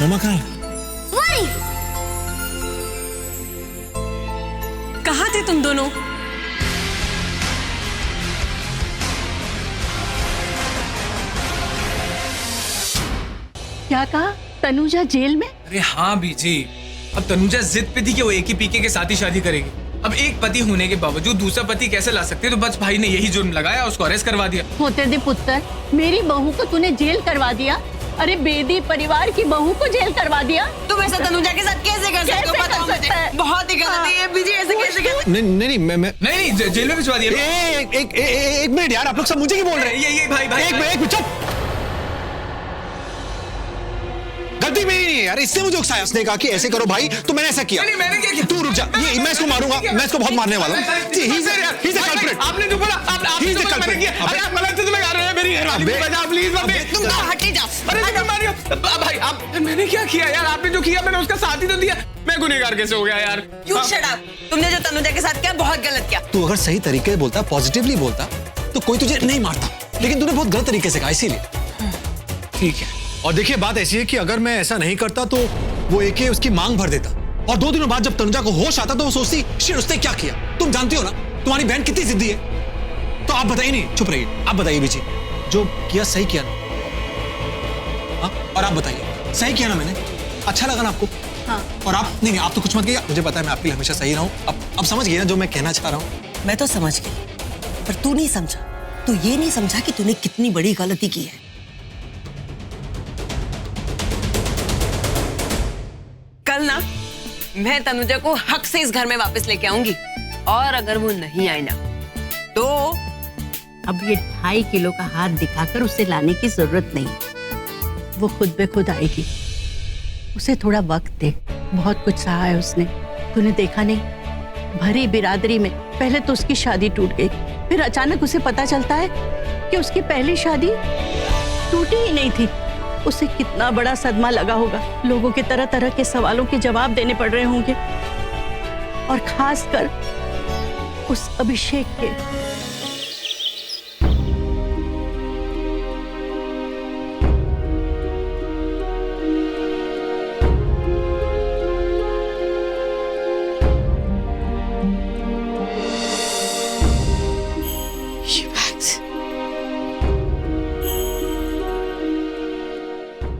मम्मा कहाँ है? वही। कहाँ थे तुम दोनों? क्या कहा? तनुजा जेल में? अरे हाँ बीजी, अब तनुजा जिद पे थी कि वो एक ही पीके के साथ ही शादी करेगी। अब एक पति होने के बावजूद दूसरा पति कैसे ला सकती है? तो बस भाई ने यही जुर्म लगाया, उसको अरेस्ट करवा दिया। होते दे पुत्र, मेरी बहू को तूने जेल करवा दिया। अरे बेदी परिवार की बहू को जेल करवा दिया। तुम ऐसा तनुजा के साथ कैसे कर सकते हो? बताओ मुझे। बहुत ही गलत है ये बीजी, ऐसे कैसे कर? नहीं मैं नहीं जेल में भिजवा दिया। एक मिनट यार, आप लोग सब मुझे क्यों बोल रहे हैं? ये भाई एक मिनट चुप। गलती मेरी नहीं है यार, इससे मुझे उकसाया। उसने कहा कि ऐसे करो भाई, तो मैंने ऐसा किया। नहीं मैंने क्या किया? तू रुक जा, ये मैं इसको मारूंगा, मैं इसको बहुत मारने वाला हूँ। आपने जो बोला, आपने जो मैंने किया। अरे आप गलत से लगा रहे हैं मेरी घरवाली को। बजा प्लीज मत। तुम तो हट ही जाओ। अरे मैं मारियो भाई, आप मैंने क्या किया यार? आपने जो किया मैंने उसका साथ ही तो दिया। मैं गुनहगार कैसे हो गया यार? You shut up। तुमने जो तनुजा के साथ किया बहुत गलत किया। तू अगर सही तरीके से बोलता, पॉजिटिवली बोलता, तो कोई तुझे नहीं मारता, लेकिन तूने बहुत गलत तरीके से कहा, इसीलिए। ठीक है। और देखिए बात ऐसी है कि अगर मैं ऐसा नहीं करता तो वो एके उसकी मांग भर देता, और 2 दिनों बाद जब तनुजा को होश आता तो वो सोचती शिट उसने क्या किया। तुम जानती हो ना तुम्हारी बहन कितनी जिद्दी है। तो आप बताइए, नहीं चुप रहिए, आप बताइए बीजी, जो किया सही किया ना? हाँ? और आप बताइए, सही किया ना मैंने? अच्छा लगा ना आपको? हाँ। और आप नहीं आप तो कुछ मत कहिए, मुझे पता है मैं आपके लिए हमेशा सही रहूं। अब समझ गए ना जो मैं कहना चाह रहा हूं? मैं तो समझ गई, पर तू नहीं समझा। तू ये नहीं समझा कि तूने कितनी बड़ी गलती की है। कल ना मैं तनुजा को हक से इस घर में वापस लेके आऊंगी, और अगर वो नहीं आई ना तो अब ये 2.5 किलो का हाथ दिखाकर उसे लाने की जरूरत नहीं। वो खुद बे खुद आएगी। उसे थोड़ा वक्त दे, बहुत कुछ सहा है उसने। तूने देखा नहीं, भरी बिरादरी में पहले तो उसकी शादी टूट गई, फिर अचानक उसे पता चलता है कि उसकी पहली शादी टूटी ही नहीं थी। उसे कितना बड़ा सदमा लगा होगा। लोगों के तरह तरह के सवालों के जवाब देने पड़ रहे होंगे, और खासकर उस अभिषेक के।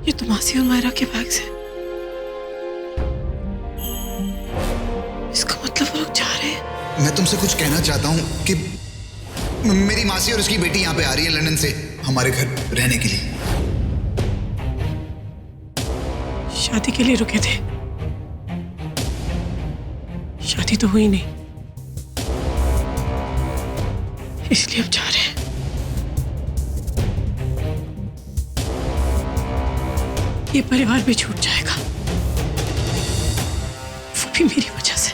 ये तो मासी और मायरा के बैग्स हैं। इसका मतलब वो लोग जा रहे हैं। मैं तुमसे कुछ कहना चाहता हूँ कि मेरी मासी और उसकी बेटी यहाँ पे आ रही है लंदन से हमारे घर रहने के लिए। शादी के लिए रुके थे, शादी तो हुई नहीं, इसलिए अब जा रहे हैं। ये परिवार भी छूट जाएगा, वो भी मेरी वजह से।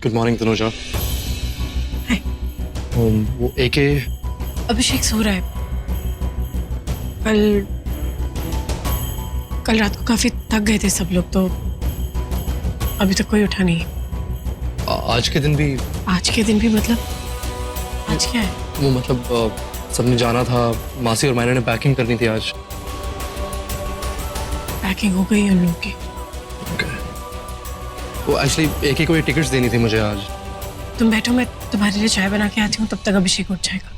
Good morning Tanuja. हाय। वो एके अभिषेक सो रहा है। कल रात को काफी थक गए थे सब लोग, तो अभी तक कोई उठा नहीं। आज के दिन भी? आज के दिन भी मतलब आज क्या है? वो मतलब सबने जाना था, मासी और मायरा ने पैकिंग करनी थी आज। पैकिंग हो गई उन लोगों की। वो एक्चुअली एके को ये टिकट्स देनी थी मुझे आज। तुम बैठो, मैं तुम्हारे लिए चाय बना के आती हूँ, तब तक अभिषेक उठ जाएगा।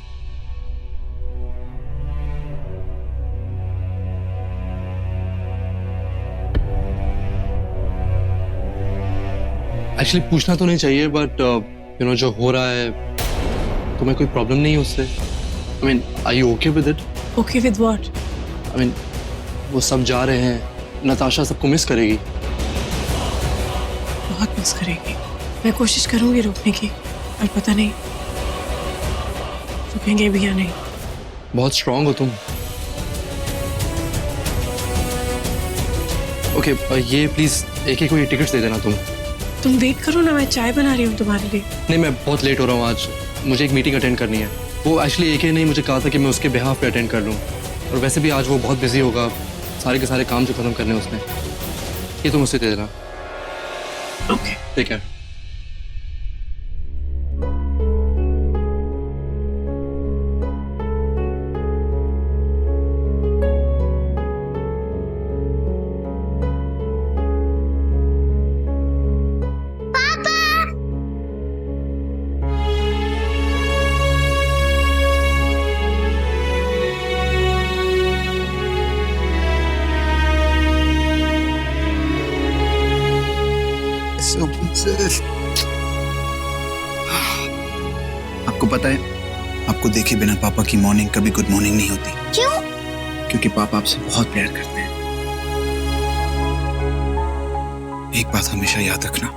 एक्चुअली पूछना तो नहीं चाहिए, बट यू नो जो हो रहा है, तुम्हें कोई प्रॉब्लम नहीं है उससे? I mean are you okay with it? Okay with what? I mean वो सब जा रहे हैं, नताशा सबको मिस करेगी। बहुत मिस करेगी। मैं कोशिश करूंगी रोकने की, पर पता नहीं रुकेंगे भी या नहीं। बहुत स्ट्रांग हो तुम। ओके ये प्लीज एके को ये टिकट्स दे देना तुम वेट करो ना, मैं चाय बना रही हूँ तुम्हारे लिए। नहीं मैं बहुत लेट हो रहा हूँ आज, मुझे एक मीटिंग अटेंड करनी है। वो एक्चुअली एके ने मुझे कहा था कि मैं उसके बिहाफ पे अटेंड कर लूँ, और वैसे भी आज वो बहुत बिजी होगा, सारे के सारे काम जो खत्म करने उसने। ये तुम उसे दे देना। ओके ठीक है। आपको पता है, आपको देखे बिना पापा की मॉर्निंग कभी गुड मॉर्निंग नहीं होती। क्यों? क्योंकि पापा आपसे बहुत प्यार करते हैं। एक बात हमेशा याद रखना,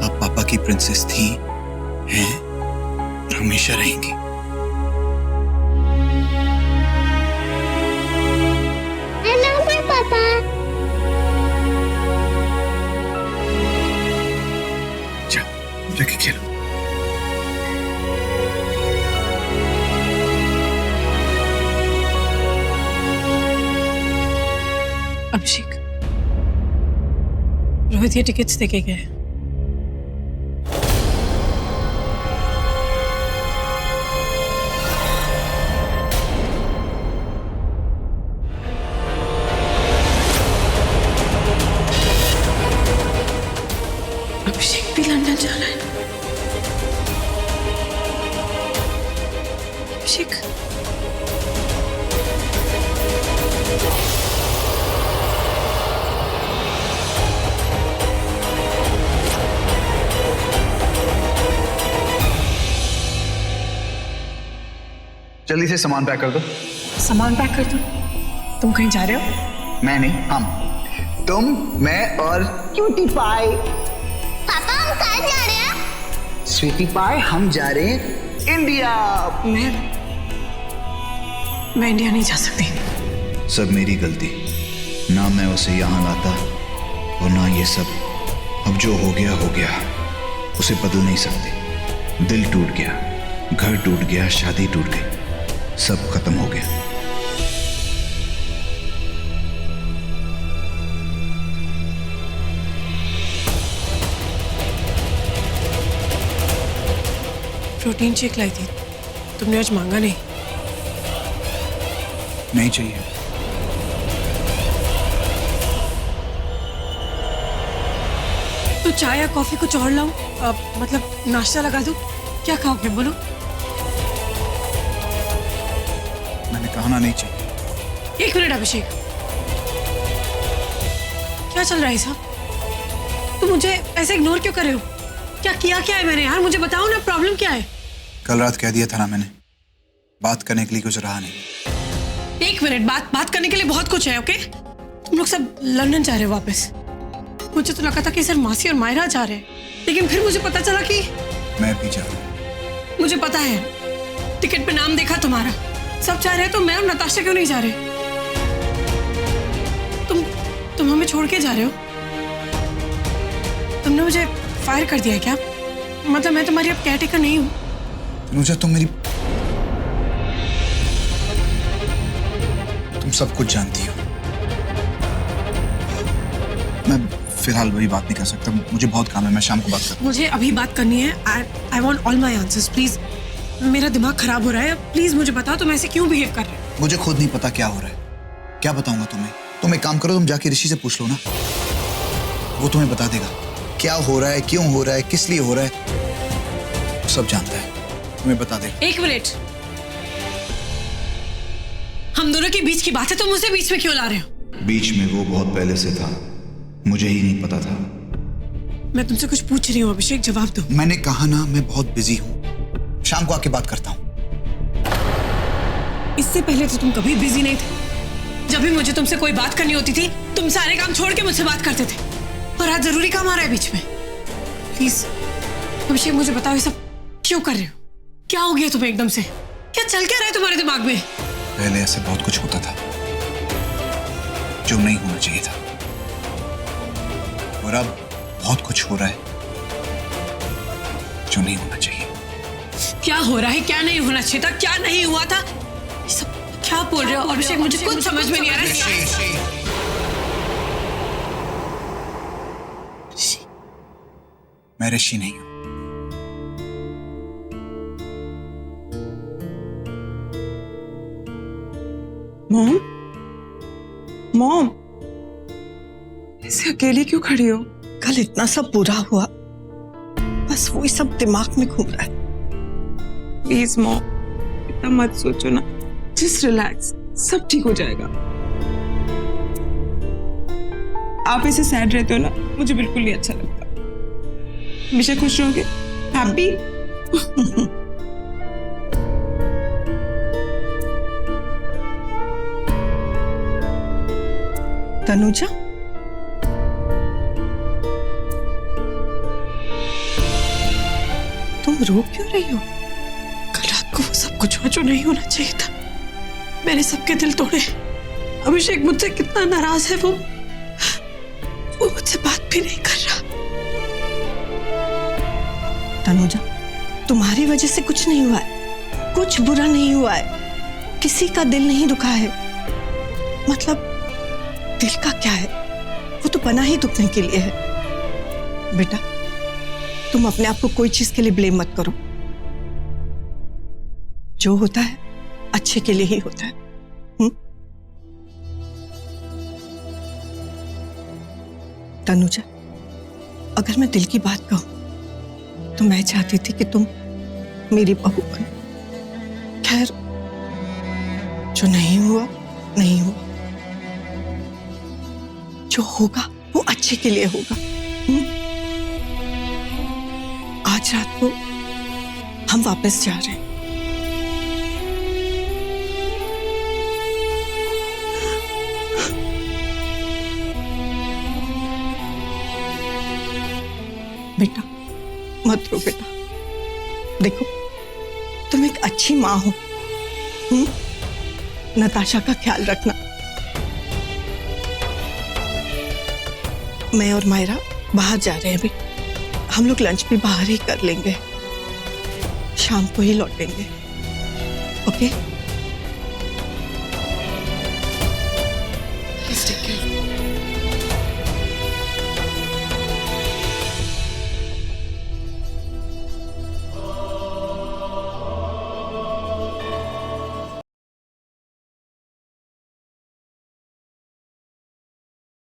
आप पापा की प्रिंसेस थी, हैं और हमेशा रहेंगी। I love my papa. जाओ जाके खेलो। अभिषेक, रोहित ये टिकट्स देके गए। अभिषेक भी लंदन जाना है। अभिषेक, जल्दी से सामान पैक कर दो। सामान पैक कर दो। तुम कहीं जा रहे हो? मैं नहीं, हम, तुम, मैं और क्यूटी पाई। पापा हम कहाँ जा रहे हैं? स्वीटी पाई, हम जा रहे हैं इंडिया। मैं इंडिया नहीं जा सकती। सब मेरी गलती, ना मैं उसे यहाँ लाता और ना ये सब। अब जो हो गया उसे बदल नहीं सकते। दिल टूट गया, घर टूट गया, शादी टूट गई, सब खत्म हो गया। प्रोटीन शेक लाई थी, तुमने आज मांगा नहीं। नहीं चाहिए। तो चाय या कॉफी कुछ और लाऊं? मतलब नाश्ता लगा दूं? क्या खाओगे बोलो? मैंने कहा ना नहीं चाहिए। एक मिनट अभिषेक, क्या चल रहा है साहब? तुम मुझे ऐसे इग्नोर क्यों कर रहे हो? क्या है मैंने यार, मुझे बताओ ना, प्रॉब्लम क्या है? कल रात कह दिया था ना मैंने, बात करने के लिए कुछ रहा नहीं। एक मिनट, बात करने के लिए बहुत कुछ है। ओके, तुम लोग सब लंदन जा रहे हो वापस। मुझे तो लगा था कि सिर्फ मासी और मायरा जा रहे हैं, लेकिन फिर मुझे पता चला कि मैं भी जा रहा हूं। मुझे पता है, टिकट पे नाम देखा तुम्हारा, सब जा रहे हैं, तो मैं और नताशा क्यों नहीं जा रहे? तुम हमें छोड़ के जा रहे हो? तुमने मुझे फायर कर दिया है क्या? मतलब मैं तुम्हारी अब केयरटेकर नहीं हूँ। मुझे तुम सब कुछ जानती हो। मैं फिलहाल वही बात नहीं कर सकता, मुझे बहुत काम है, मैं शाम को बात करूँ। मुझे अभी बात करनी है। I want all my answers please. मेरा दिमाग खराब हो रहा है, प्लीज मुझे बताओ तुम ऐसे क्यों बिहेव कर रहे हो? मुझे खुद नहीं पता क्या हो रहा है, क्या बताऊंगा तुम्हें? तुम एक काम करो, तुम जाके ऋषि से पूछ लो ना, वो तुम्हें बता देगा क्या हो रहा है, क्यों हो रहा है, किस लिए हो रहा है, सब जानता है, तुम्हें बता देगा। एक मिनट, हम दोनों के बीच की बात है, तुम मुझे बीच में क्यों ला रहे हो? बीच में वो बहुत पहले से था, मुझे ही नहीं पता था। मैं तुमसे कुछ पूछ रही हूँ अभिषेक, जवाब दो। मैंने कहा ना मैं बहुत बिजी हूँ, शाम को आके बात करता हूँ। इससे पहले तो तुम कभी बिजी नहीं थे। जब भी मुझे तुमसे कोई बात करनी होती थी, तुम सारे काम छोड़ के मुझसे बात करते थे, और आज जरूरी काम आ रहा है बीच में। प्लीज अभिषेक मुझे बताओ, ये सब क्यों कर रहे हो? क्या हो गया तुम्हें एकदम से? क्या चल क्या रहा है तुम्हारे दिमाग में? पहले ऐसे बहुत कुछ होता था जो नहीं होना चाहिए था, और अब बहुत कुछ हो रहा है जो नहीं होना चाहिए। क्या हो रहा है, क्या नहीं होना चाहिए था, क्या नहीं हुआ था, ये सब क्या बोल रहे हो अभिषेक? मुझे कुछ समझ में नहीं आ रहा है। मैं ऋषि नहीं हूं। मॉम, ऐसे अकेली क्यों खड़ी हो? कल इतना सब बुरा हुआ, बस वही सब दिमाग में घूम रहा है। प्लीज मॉम, इतना मत सोचो ना, जस्ट रिलैक्स, सब ठीक हो जाएगा। आप ऐसे सैड रहते हो ना, मुझे बिल्कुल नहीं अच्छा लगता। हमेशा खुश रहोगे, हैप्पी। तनुजा, तुम रो क्यों रही हो? कल रात को वो सब कुछ हुआ जो नहीं होना चाहिए था। मैंने सबके दिल तोड़े। अभिषेक मुझसे कितना नाराज है, वो मुझसे बात भी नहीं कर रहा। तनुजा, तुम्हारी वजह से कुछ नहीं हुआ है, कुछ बुरा नहीं हुआ है, किसी का दिल नहीं दुखा है। मतलब दिल का क्या है, वो तो बना ही दुखने के लिए है। बेटा, तुम अपने आप को कोई चीज के लिए ब्लेम मत करो। जो होता है अच्छे के लिए ही होता है। तनुजा, अगर मैं दिल की बात कहूं तो मैं चाहती थी कि तुम मेरी बहू बनो। खैर, जो नहीं हुआ नहीं हुआ, जो होगा वो अच्छे के लिए होगा। आज रात को हम वापस जा रहे हैं। बेटा, मत रो बेटा। देखो, तुम एक अच्छी माँ हो। नताशा का ख्याल रखना। मैं और मायरा बाहर जा रहे हैं अभी। हम लोग लंच भी बाहर ही कर लेंगे, शाम को ही लौटेंगे। ओके? Please take care.